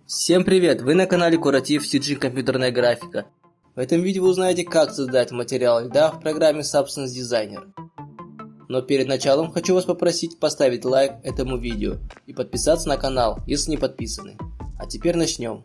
Всем привет! Вы на канале Куратив CG Компьютерная графика. В этом видео вы узнаете, как создать материал льда в программе Substance Designer. Но перед началом хочу вас попросить поставить лайк этому видео и подписаться на канал, если не подписаны. А теперь начнем.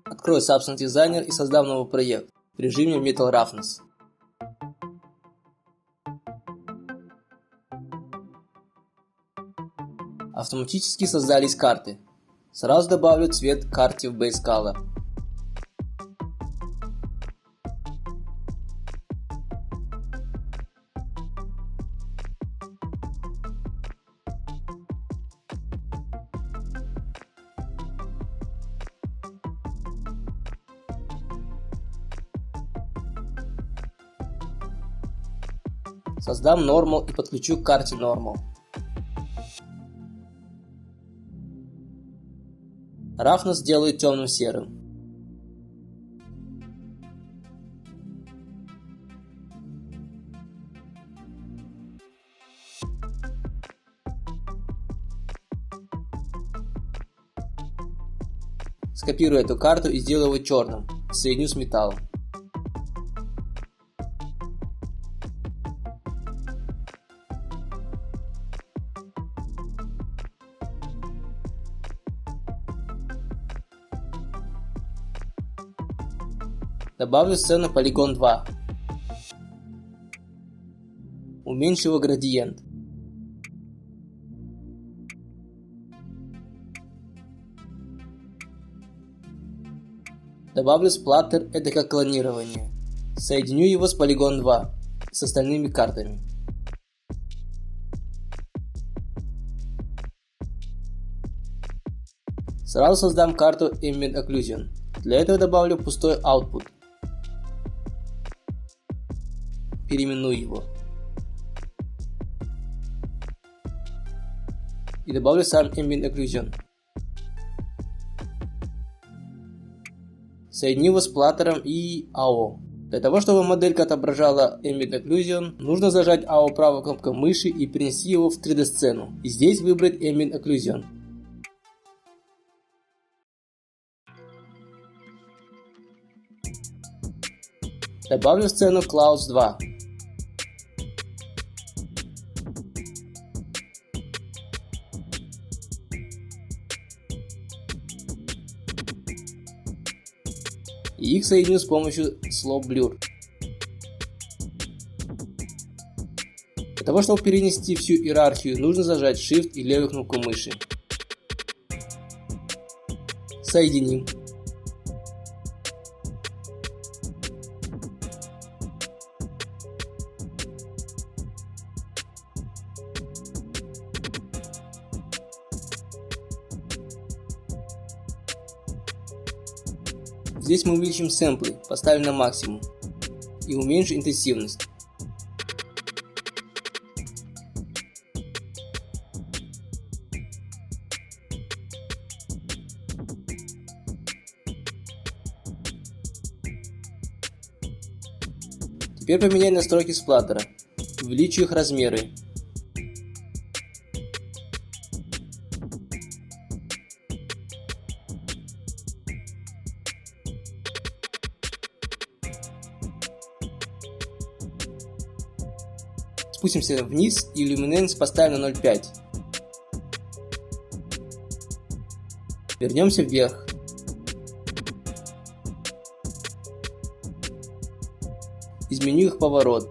Открой Substance Designer и создам новый проект в режиме Metal Roughness. Автоматически создались карты. Сразу добавлю цвет карте в Base Color. Создам Normal и подключу к карте Normal. Roughness сделаю темным серым. Скопирую эту карту и сделаю его черным. Соединю с металлом. Добавлю сцену Polygon 2. Уменьшу его градиент. Добавлю сплаттер, это как клонирование. Соединю его с Polygon 2 с остальными картами. Сразу создам карту Ambient Occlusion. Для этого добавлю пустой output. Переименую его. И добавлю сам Ambient Occlusion. Соединю его с платтером и AO. Для того, чтобы моделька отображала Ambient Occlusion, нужно зажать AO правой кнопкой мыши и перенести его в 3D сцену. И здесь выбрать Ambient Occlusion. Добавлю сцену Clouds 2. И их соединю с помощью Slope Blur. Для того, чтобы перенести всю иерархию, нужно зажать Shift и левую кнопку мыши. Соединим. Здесь мы увеличим сэмплы, поставим на максимум и уменьшим интенсивность. Теперь поменяй настройки сплаттера, увеличу их размеры. Спустимся вниз и Luminance поставим на 0.5. Вернемся вверх. Изменю их поворот.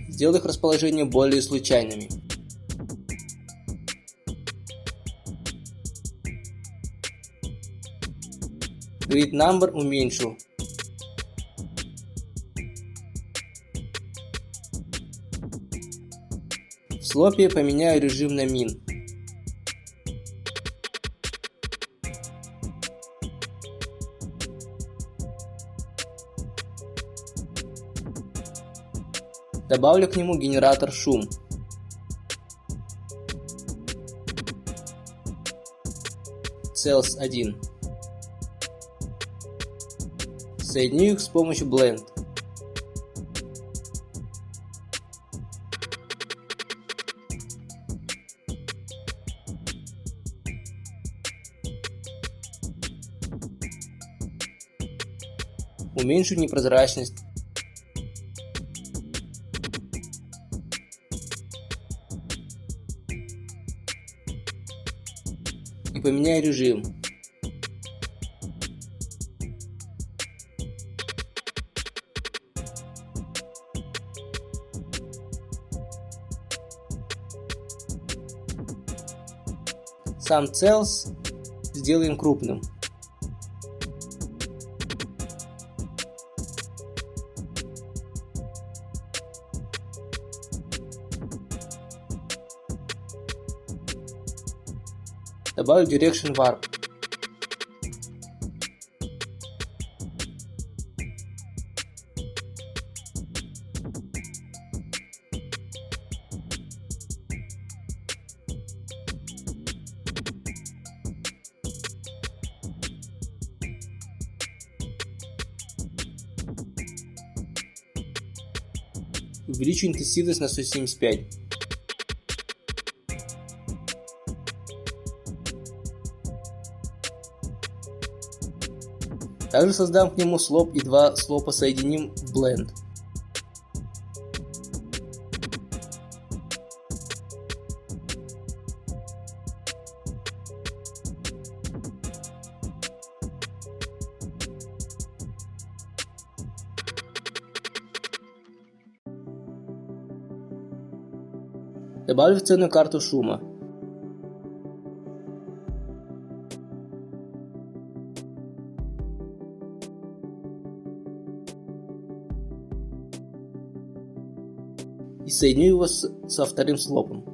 Сделаю их расположение более случайными. Grid Number уменьшу. В слопе поменяю режим на min. Добавлю к нему генератор шум. Cells 1. Соединю их с помощью Blend. Уменьшу непрозрачность. И поменяю режим. Сам Cells сделаем крупным. Добавлю Direction Warp. Увеличу интенсивность на 175. Также создам к нему слоп и два слопа соединим в Blend. Добавлю в ценную карту шума. И соединю его со вторым слопом.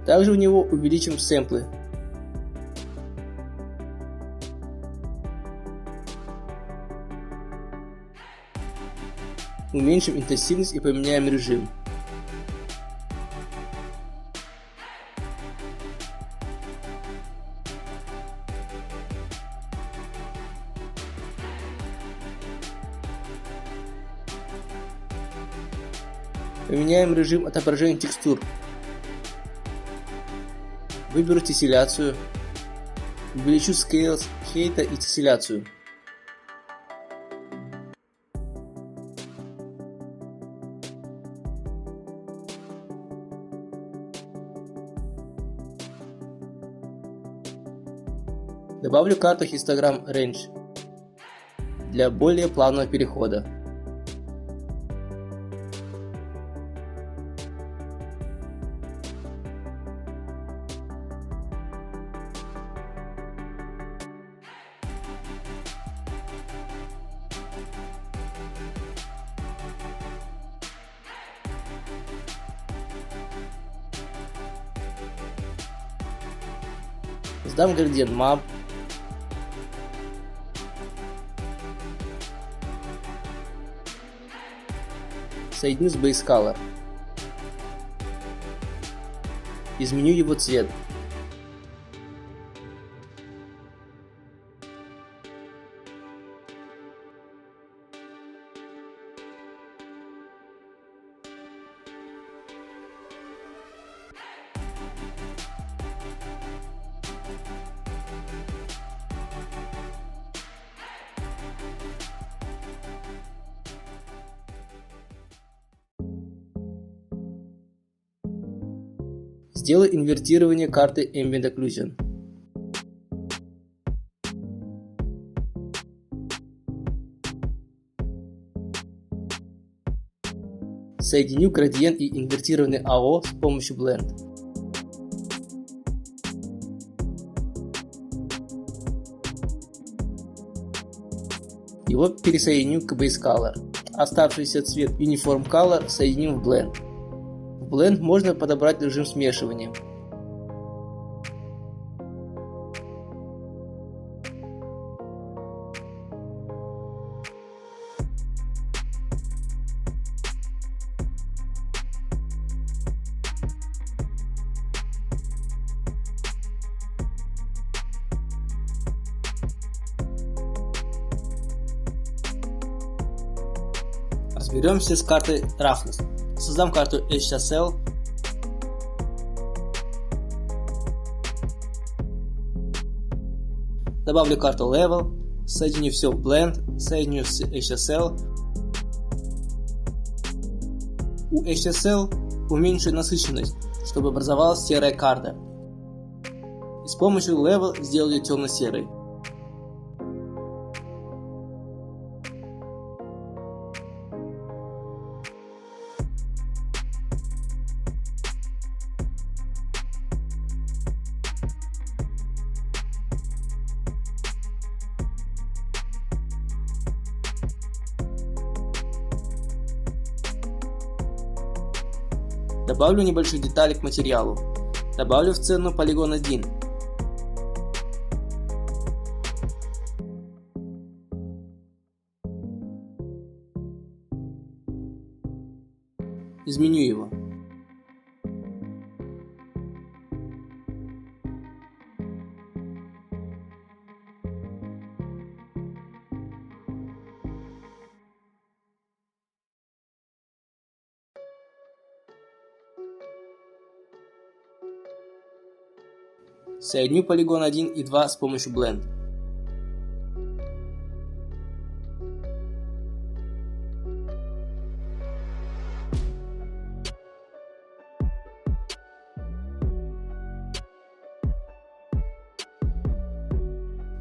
Также в него увеличим сэмплы. Уменьшим интенсивность и поменяем режим. Поменяем режим отображения текстур. Выберу тесселяцию. Увеличу Scales, хейта и тесселяцию. Добавлю карту Histogram Range для более плавного перехода. Сдам градиент Map. Соединю с Base Color. Изменю его цвет. Сделаю инвертирование карты Ambient Occlusion. Соединю градиент и инвертированный AO с помощью Blend. Его пересоединю к Base Color. Оставшийся цвет Uniform Color соединим в Blend. В Blend можно подобрать режим смешивания. Разберемся с картой Roughness. Создам карту HSL. Добавлю карту Level, соединю все в Blend, соединю с HSL. У HSL уменьшу насыщенность, чтобы образовалась серая карта. И с помощью Level сделаю ее темно-серой. Добавлю небольших деталей к материалу. Добавлю в сцену полигон 1. Изменю его. Соединю полигон 1 и 2 с помощью Blend.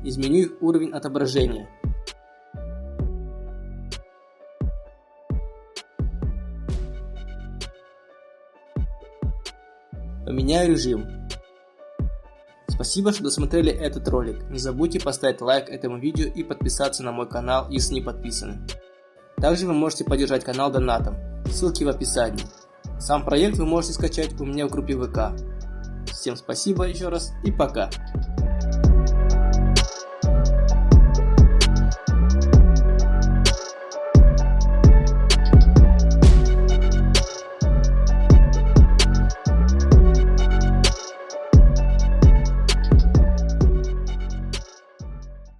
Изменю их уровень отображения. Поменяю режим. Спасибо, что досмотрели этот ролик. Не забудьте поставить лайк этому видео и подписаться на мой канал, если не подписаны. Также вы можете поддержать канал донатом. Ссылки в описании. Сам проект вы можете скачать у меня в группе ВК. Всем спасибо еще раз и пока.